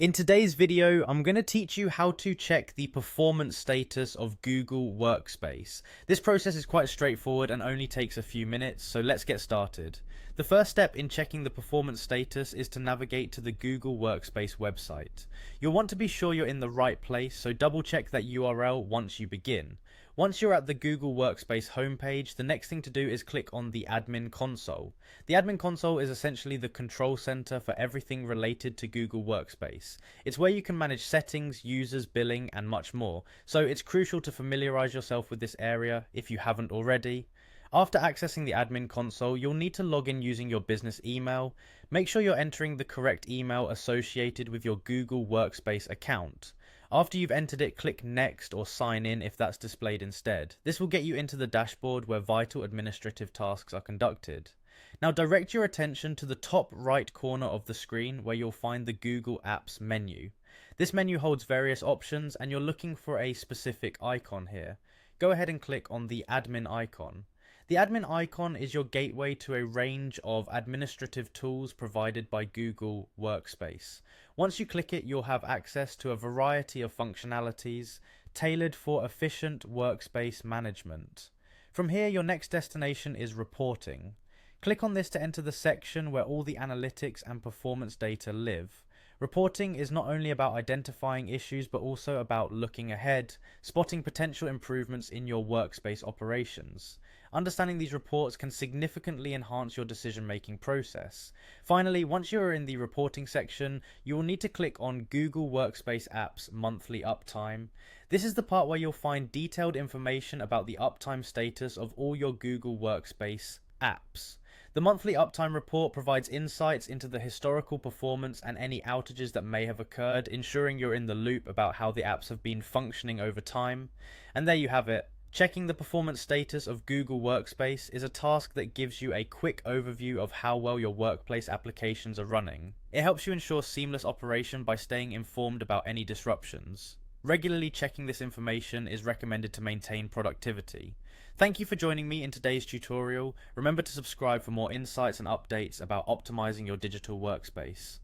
In today's video, I'm going to teach you how to check the performance status of Google Workspace. This process is quite straightforward and only takes a few minutes, so let's get started. The first step in checking the performance status is to navigate to the Google Workspace website. You'll want to be sure you're in the right place, so double check that URL once you begin. Once you're at the Google Workspace homepage, the next thing to do is click on the Admin Console. The Admin Console is essentially the control center for everything related to Google Workspace. It's where you can manage settings, users, billing, and much more, so it's crucial to familiarize yourself with this area if you haven't already. After accessing the Admin Console, you'll need to log in using your business email. Make sure you're entering the correct email associated with your Google Workspace account. After you've entered it, click Next or Sign In if that's displayed instead. This will get you into the dashboard where vital administrative tasks are conducted. Now direct your attention to the top right corner of the screen where you'll find the Google Apps menu. This menu holds various options and you're looking for a specific icon here. Go ahead and click on the admin icon. The admin icon is your gateway to a range of administrative tools provided by Google Workspace. Once you click it, you'll have access to a variety of functionalities tailored for efficient workspace management. From here, your next destination is reporting. Click on this to enter the section where all the analytics and performance data live. Reporting is not only about identifying issues but also about looking ahead, spotting potential improvements in your workspace operations. Understanding these reports can significantly enhance your decision-making process. Finally, once you are in the reporting section, you will need to click on Google Workspace Apps Monthly Uptime. This is the part where you'll find detailed information about the uptime status of all your Google Workspace apps. The monthly uptime report provides insights into the historical performance and any outages that may have occurred, ensuring you're in the loop about how the apps have been functioning over time. And there you have it. Checking the performance status of Google Workspace is a task that gives you a quick overview of how well your workplace applications are running. It helps you ensure seamless operation by staying informed about any disruptions. Regularly checking this information is recommended to maintain productivity. Thank you for joining me in today's tutorial. Remember to subscribe for more insights and updates about optimizing your digital workspace.